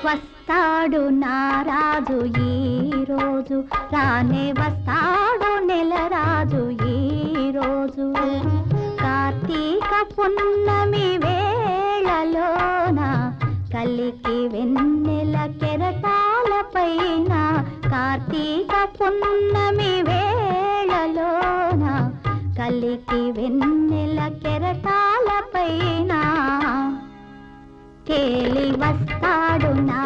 వస్తాడు నారాజు ఈ రోజు, రానే వస్తాడు నెలరాజు ఈ రోజు. కార్తీక పున్నమి వేళలోన కలికి వెన్నెల కెరటాల పైన, కార్తీక పున్నమి వేళలోన కలికి వెన్నెల కెరటాల పైన తేలి వస్తాడు నా